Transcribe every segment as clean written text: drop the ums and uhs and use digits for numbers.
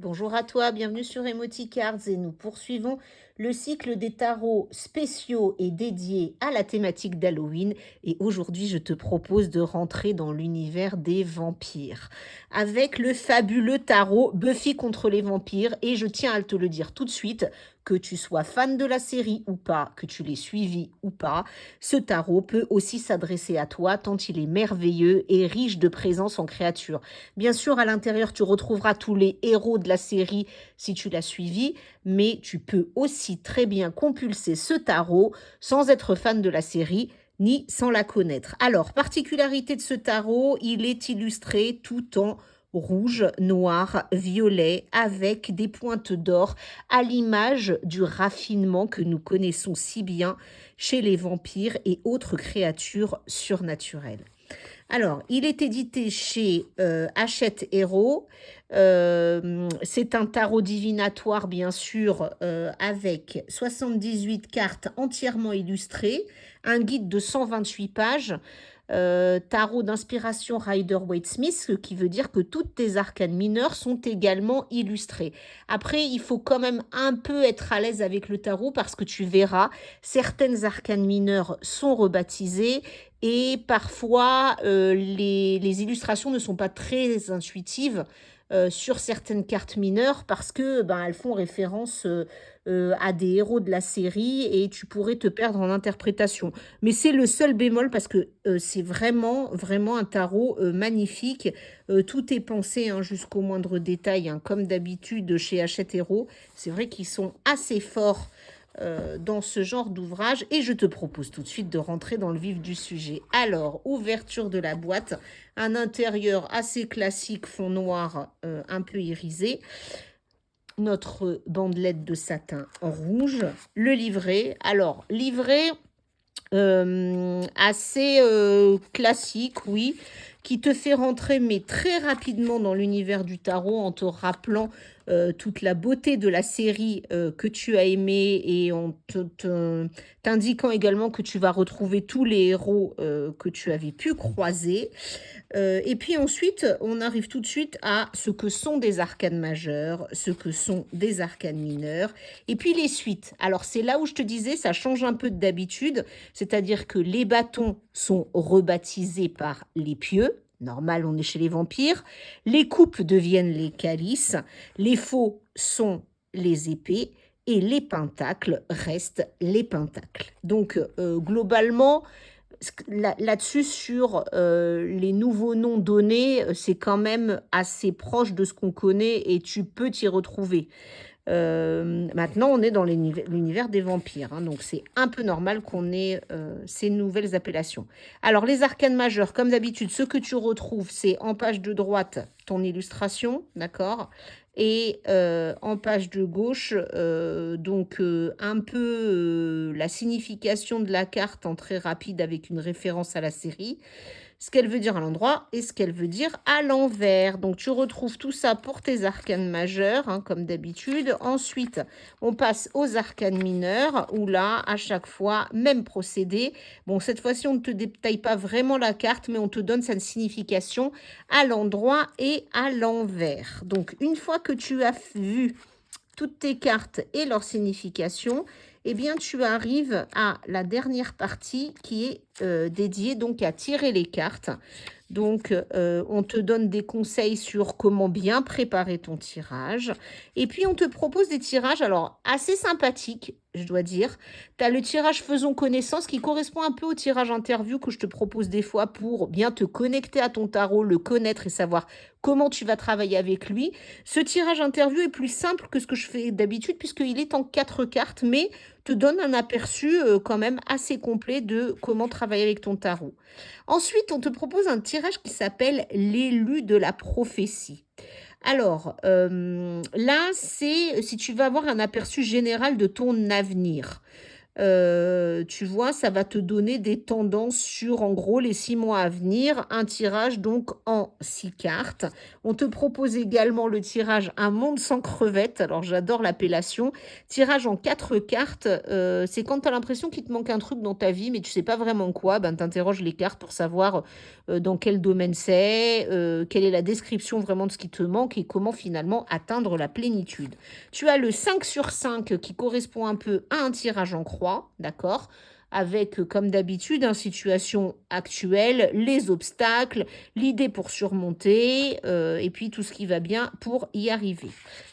Bonjour à toi, bienvenue sur Emoticards et nous poursuivons le cycle des tarots spéciaux et dédiés à la thématique d'Halloween. Et aujourd'hui, je te propose de rentrer dans l'univers des vampires avec le fabuleux tarot Buffy contre les vampires. Et je tiens à te le dire tout de suite, que tu sois fan de la série ou pas, que tu l'aies suivi ou pas, ce tarot peut aussi s'adresser à toi tant il est merveilleux et riche de présence en créatures. Bien sûr, à l'intérieur, tu retrouveras tous les héros de la série si tu l'as suivi, mais tu peux aussi très bien compulser ce tarot sans être fan de la série ni sans la connaître. Alors, particularité de ce tarot, il est illustré tout en rouge, noir, violet, avec des pointes d'or, à l'image du raffinement que nous connaissons si bien chez les vampires et autres créatures surnaturelles. Alors, il est édité chez Hachette Héros. C'est un tarot divinatoire, bien sûr, avec 78 cartes entièrement illustrées, un guide de 128 pages, tarot d'inspiration Rider-Waite-Smith, ce qui veut dire que toutes tes arcanes mineures sont également illustrées. Après, il faut quand même un peu être à l'aise avec le tarot parce que tu verras, certaines arcanes mineures sont rebaptisées et parfois, les illustrations ne sont pas très intuitives, sur certaines cartes mineures parce que, ben, elles font référence, à des héros de la série et tu pourrais te perdre en interprétation. Mais c'est le seul bémol parce que, c'est vraiment, vraiment un tarot, magnifique. Tout est pensé, hein, jusqu'au moindre détail, hein, comme d'habitude chez Hachette Héros. C'est vrai qu'ils sont assez forts dans ce genre d'ouvrage et je te propose tout de suite de rentrer dans le vif du sujet. Alors, ouverture de la boîte, un intérieur assez classique, fond noir un peu irisé, notre bandelette de satin en rouge, le livret. Alors, livret assez classique, oui, qui te fait rentrer, mais très rapidement dans l'univers du tarot en te rappelant toute la beauté de la série que tu as aimée et en t'indiquant également que tu vas retrouver tous les héros que tu avais pu croiser. Et puis ensuite, on arrive tout de suite à ce que sont des arcanes majeures, ce que sont des arcanes mineures, et puis les suites. Alors c'est là où je te disais, ça change un peu d'habitude, c'est-à-dire que les bâtons sont rebaptisés par les pieux. Normal, on est chez les vampires. Les coupes deviennent les calices. Les faux sont les épées. Et les pentacles restent les pentacles. Donc, globalement, là-dessus, sur les nouveaux noms donnés, c'est quand même assez proche de ce qu'on connaît et tu peux t'y retrouver. Maintenant, on est dans l'univers des vampires, hein, donc c'est un peu normal qu'on ait ces nouvelles appellations. Alors, les arcanes majeures, comme d'habitude, ce que tu retrouves, c'est en page de droite, ton illustration, d'accord? Et en page de gauche, donc un peu la signification de la carte en très rapide avec une référence à la série, ce qu'elle veut dire à l'endroit et ce qu'elle veut dire à l'envers. Donc, tu retrouves tout ça pour tes arcanes majeures, hein, comme d'habitude. Ensuite, on passe aux arcanes mineures, où là, à chaque fois, même procédé. Bon, cette fois-ci, on ne te détaille pas vraiment la carte, mais on te donne sa signification à l'endroit et à l'envers. Donc, une fois que tu as vu toutes tes cartes et leur signification, eh bien, tu arrives à la dernière partie qui est dédiée donc à tirer les cartes. Donc, on te donne des conseils sur comment bien préparer ton tirage. Et puis, on te propose des tirages, alors, assez sympathiques, je dois dire. Tu as le tirage Faisons connaissance qui correspond un peu au tirage interview que je te propose des fois pour bien te connecter à ton tarot, le connaître et savoir comment tu vas travailler avec lui. Ce tirage interview est plus simple que ce que je fais d'habitude puisqu'il est en 4 cartes, mais te donne un aperçu quand même assez complet de comment travailler avec ton tarot. Ensuite, on te propose un tirage qui s'appelle l'élu de la prophétie. Alors, là, c'est si tu veux avoir un aperçu général de ton avenir. tu vois, ça va te donner des tendances sur, en gros, les 6 mois à venir. Un tirage donc en 6 cartes. On te propose également le tirage Un monde sans crevettes. Alors j'adore l'appellation. Tirage en 4 cartes, c'est quand tu as l'impression qu'il te manque un truc dans ta vie, mais tu sais pas vraiment quoi, ben tu interroges les cartes pour savoir, dans quel domaine c'est, quelle est la description vraiment de ce qui te manque et comment finalement atteindre la plénitude. Tu as le 5 sur 5 qui correspond un peu à un tirage en croix, d'accord? Avec, comme d'habitude, une situation actuelle, les obstacles, l'idée pour surmonter, et puis tout ce qui va bien pour y arriver.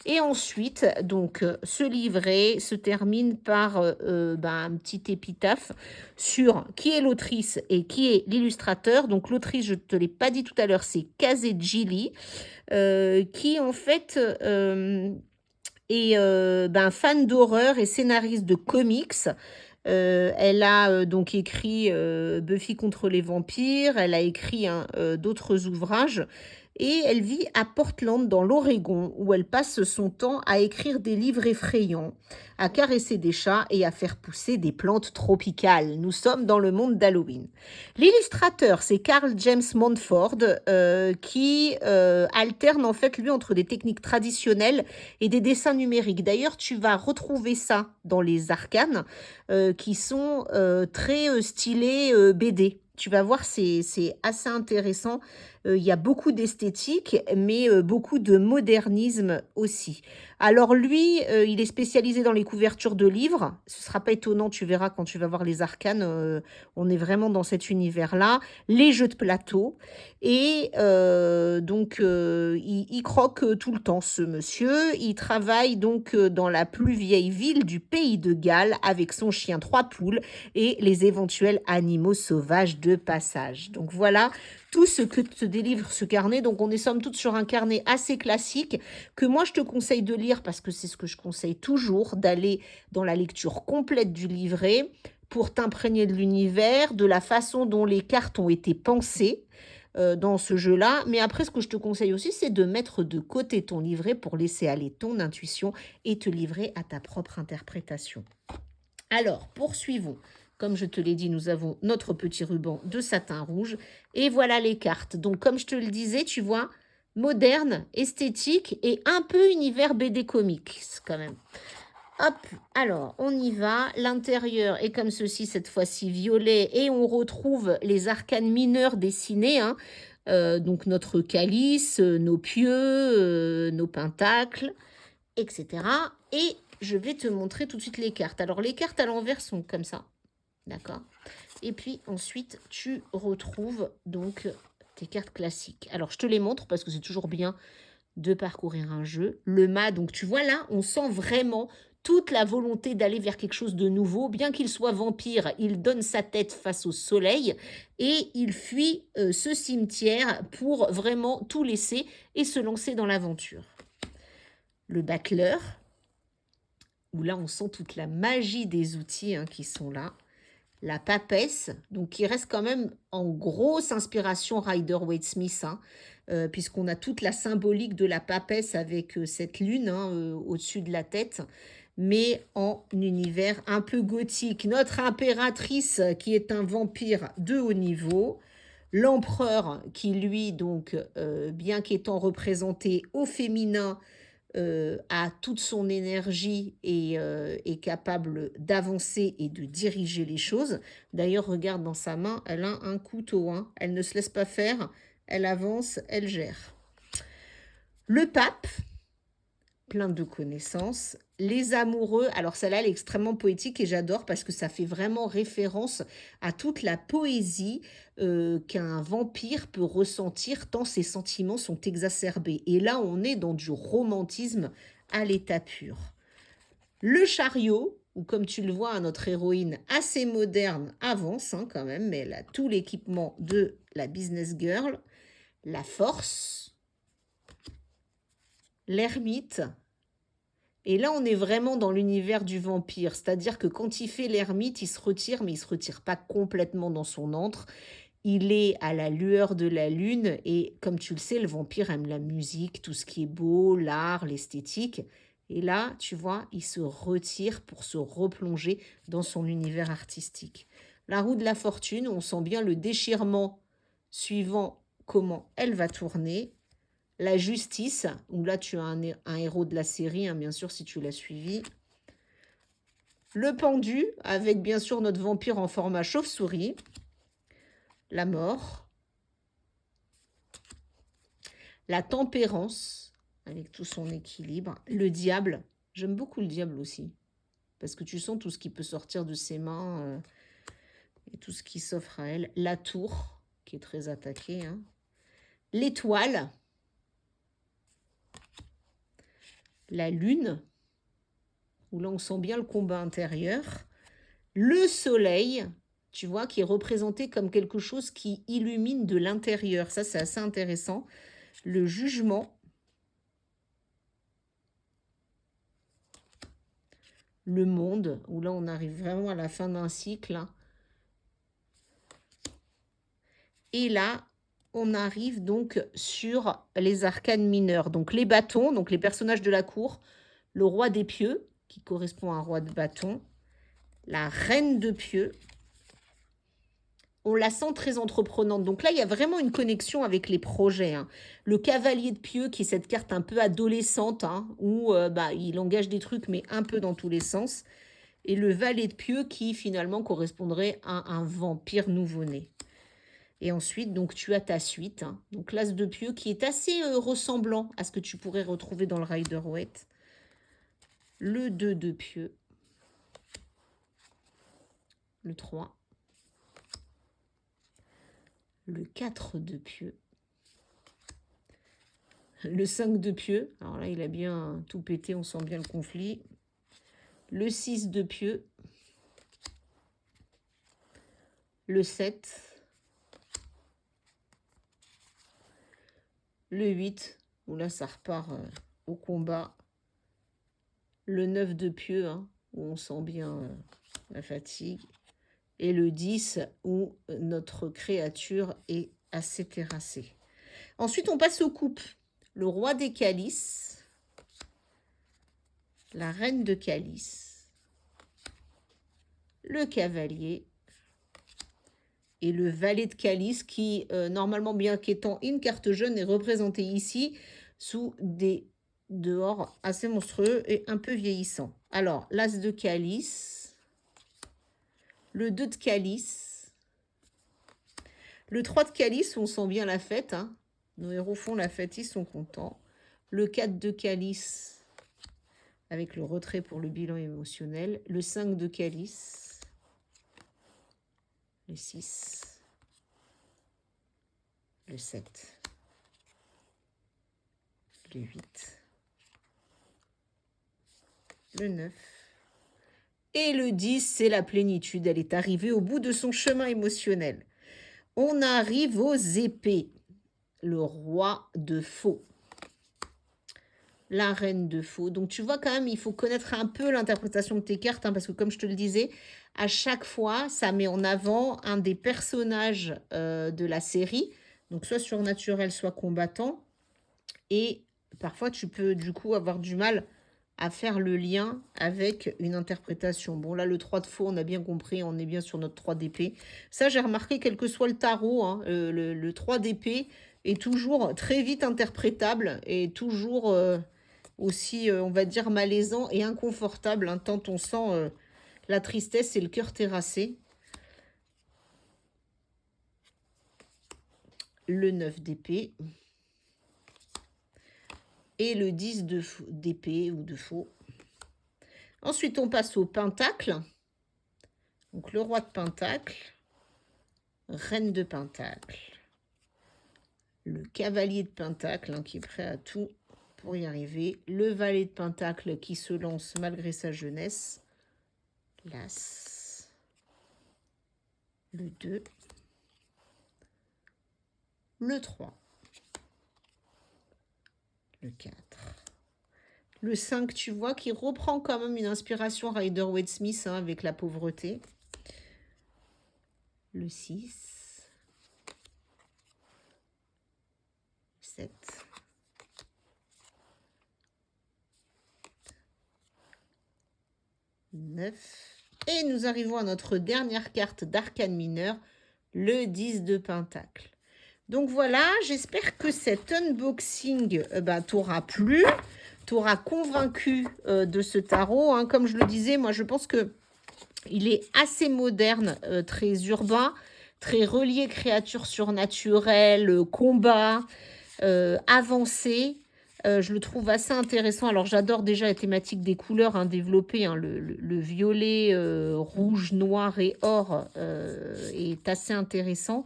Et ensuite, donc, ce livret se termine par ben, un petit épitaphe sur qui est l'autrice et qui est l'illustrateur. Donc, l'autrice, je ne te l'ai pas dit tout à l'heure, c'est Kazé Gili, qui en fait est ben, fan d'horreur et scénariste de comics. Elle a donc écrit Buffy contre les vampires, elle a écrit hein, d'autres ouvrages et elle vit à Portland dans l'Oregon où elle passe son temps à écrire des livres effrayants, à caresser des chats et à faire pousser des plantes tropicales. Nous sommes dans le monde d'Halloween. L'illustrateur, c'est Carl James Montford qui alterne en fait lui entre des techniques traditionnelles et des dessins numériques. D'ailleurs, tu vas retrouver ça dans les arcanes qui sont très stylés BD. Tu vas voir, c'est assez intéressant. Il y a beaucoup d'esthétique, mais beaucoup de modernisme aussi. Alors lui, il est spécialisé dans les couvertures de livres. Ce sera pas étonnant, tu verras quand tu vas voir les arcanes. On est vraiment dans cet univers-là. Les jeux de plateau. Et donc, il croque tout le temps, ce monsieur. Il travaille donc dans la plus vieille ville du pays de Galles avec son chien 3 poules et les éventuels animaux sauvages de passage. Donc voilà tout ce que te délivre ce carnet. Donc on est somme toute sur un carnet assez classique que moi je te conseille de lire parce que c'est ce que je conseille toujours, d'aller dans la lecture complète du livret pour t'imprégner de l'univers, de la façon dont les cartes ont été pensées dans ce jeu-là. Mais après, ce que je te conseille aussi, c'est de mettre de côté ton livret pour laisser aller ton intuition et te livrer à ta propre interprétation. Alors, poursuivons. Comme je te l'ai dit, nous avons notre petit ruban de satin rouge. Et voilà les cartes. Donc, comme je te le disais, tu vois, moderne, esthétique et un peu univers BD comics quand même. Hop, alors on y va. L'intérieur est comme ceci, cette fois-ci violet. Et on retrouve les arcanes mineurs dessinés. Hein. Donc notre calice, nos pieux, nos pentacles, etc. Et je vais te montrer tout de suite les cartes. Alors les cartes à l'envers sont comme ça. D'accord. Et puis ensuite, tu retrouves donc tes cartes classiques. Alors je te les montre parce que c'est toujours bien de parcourir un jeu. Le mât, donc tu vois là, on sent vraiment toute la volonté d'aller vers quelque chose de nouveau. Bien qu'il soit vampire, il donne sa tête face au soleil et il fuit ce cimetière pour vraiment tout laisser et se lancer dans l'aventure. Le battleur, où là on sent toute la magie des outils hein, qui sont là. La papesse, donc qui reste quand même en grosse inspiration Rider-Waite-Smith, hein, puisqu'on a toute la symbolique de la papesse avec cette lune hein, au-dessus de la tête, mais en univers un peu gothique. Notre impératrice, qui est un vampire de haut niveau, l'empereur, qui lui, donc, bien qu'étant représenté au féminin, a toute son énergie et est capable d'avancer et de diriger les choses. D'ailleurs, regarde dans sa main, elle a un couteau. Hein. Elle ne se laisse pas faire, elle avance, elle gère. Le pape, plein de connaissances. Les amoureux, alors celle-là, elle est extrêmement poétique et j'adore parce que ça fait vraiment référence à toute la poésie qu'un vampire peut ressentir tant ses sentiments sont exacerbés. Et là, on est dans du romantisme à l'état pur. Le chariot, ou comme tu le vois, notre héroïne assez moderne avance hein, quand même, mais elle a tout l'équipement de la business girl. La force, l'ermite. Et là, on est vraiment dans l'univers du vampire. C'est-à-dire que quand il fait l'ermite, il se retire, mais il ne se retire pas complètement dans son antre. Il est à la lueur de la lune. Et comme tu le sais, le vampire aime la musique, tout ce qui est beau, l'art, l'esthétique. Et là, tu vois, il se retire pour se replonger dans son univers artistique. La roue de la fortune, on sent bien le déchirement suivant comment elle va tourner. La justice, où là tu as un héros de la série, hein, bien sûr, si tu l'as suivi. Le pendu, avec bien sûr notre vampire en format chauve-souris. La mort. La tempérance, avec tout son équilibre. Le diable, j'aime beaucoup le diable aussi. Parce que tu sens tout ce qui peut sortir de ses mains et tout ce qui s'offre à elle. La tour, qui est très attaquée. Hein. L'étoile. La lune, où là on sent bien le combat intérieur. Le soleil, tu vois, qui est représenté comme quelque chose qui illumine de l'intérieur. Ça, c'est assez intéressant. Le jugement. Le monde, où là on arrive vraiment à la fin d'un cycle. Et là, on arrive donc sur les arcanes mineurs. Donc les bâtons, donc les personnages de la cour. Le roi des pieux, qui correspond à un roi de bâton. La reine de pieux. On la sent très entreprenante. Donc là, il y a vraiment une connexion avec les projets. Hein. Le cavalier de pieux, qui est cette carte un peu adolescente, hein, où il engage des trucs, mais un peu dans tous les sens. Et le valet de pieux, qui finalement correspondrait à un vampire nouveau-né. Et ensuite, donc, tu as ta suite. Hein. Donc l'as de pieux, qui est assez ressemblant à ce que tu pourrais retrouver dans le Rider-Waite. Le 2 de pieux. Le 3. Le 4 de pieux. Le 5 de pieux. Alors là, il a bien tout pété, on sent bien le conflit. Le 6 de pieux. Le 7. Le 8, où là, ça repart au combat. Le 9 de pieux, hein, où on sent bien la fatigue. Et le 10, où notre créature est assez terrassée. Ensuite, on passe aux coupes. Le roi des calices. La reine de calice. Le cavalier. Et le valet de calice qui, normalement, bien qu'étant une carte jaune, est représenté ici sous des dehors assez monstrueux et un peu vieillissants. Alors, l'as de calice. Le 2 de calice. Le 3 de calice, on sent bien la fête. Hein. Nos héros font la fête, ils sont contents. Le 4 de calice, avec le retrait pour le bilan émotionnel. Le 5 de calice. Le 6. Le 7. Le 8. Le 9. Et le 10, c'est la plénitude. Elle est arrivée au bout de son chemin émotionnel. On arrive aux épées. Le roi de faux. La reine de faux. Donc tu vois quand même, il faut connaître un peu l'interprétation de tes cartes, hein, parce que comme je te le disais, à chaque fois, ça met en avant un des personnages de la série. Donc soit surnaturel, soit combattant. Et parfois, tu peux du coup avoir du mal à faire le lien avec une interprétation. Bon, là, le 3 de faux, on a bien compris, on est bien sur notre 3 d'épée. Ça, j'ai remarqué, quel que soit le tarot, hein, le 3 d'épée est toujours très vite interprétable et toujours aussi, on va dire, malaisant et inconfortable, hein, tant on sent la tristesse et le cœur terrassé. Le 9 d'épée. Et le 10 d'épée ou de faux. Ensuite, on passe au pentacle. Donc, le roi de pentacle, reine de pentacle, le cavalier de pentacle, hein, qui est prêt à tout pour y arriver, le valet de pentacle qui se lance malgré sa jeunesse, l'as, le 2, le 3, le 4, le 5, tu vois, qui reprend quand même une inspiration Rider-Waite-Smith, hein, avec la pauvreté, le 6, 7, 9. Et nous arrivons à notre dernière carte d'arcane mineur, le 10 de pentacle. Donc voilà, j'espère que cet unboxing t'aura plu, t'aura convaincu de ce tarot. Hein. Comme je le disais, moi je pense que il est assez moderne, très urbain, très relié créatures surnaturelles, combat, avancé. Je le trouve assez intéressant. Alors, j'adore déjà la thématique des couleurs développées. Hein, le violet, rouge, noir et or est assez intéressant.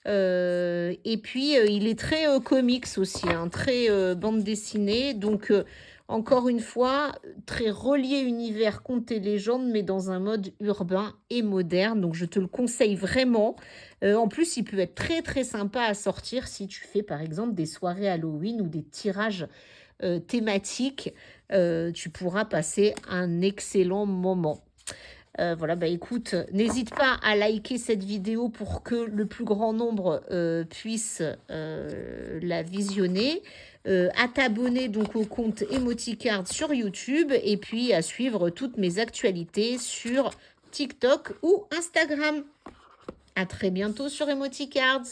Et puis, il est très comics aussi, hein, très bande dessinée. Donc, encore une fois, très relié univers contes et légendes, mais dans un mode urbain et moderne. Donc, je te le conseille vraiment. En plus, il peut être très, très sympa à sortir si tu fais, par exemple, des soirées Halloween ou des tirages thématiques. Tu pourras passer un excellent moment. Voilà, écoute, n'hésite pas à liker cette vidéo pour que le plus grand nombre puisse la visionner, à t'abonner donc au compte Emoticard sur YouTube et puis à suivre toutes mes actualités sur TikTok ou Instagram. À très bientôt sur Emoticards.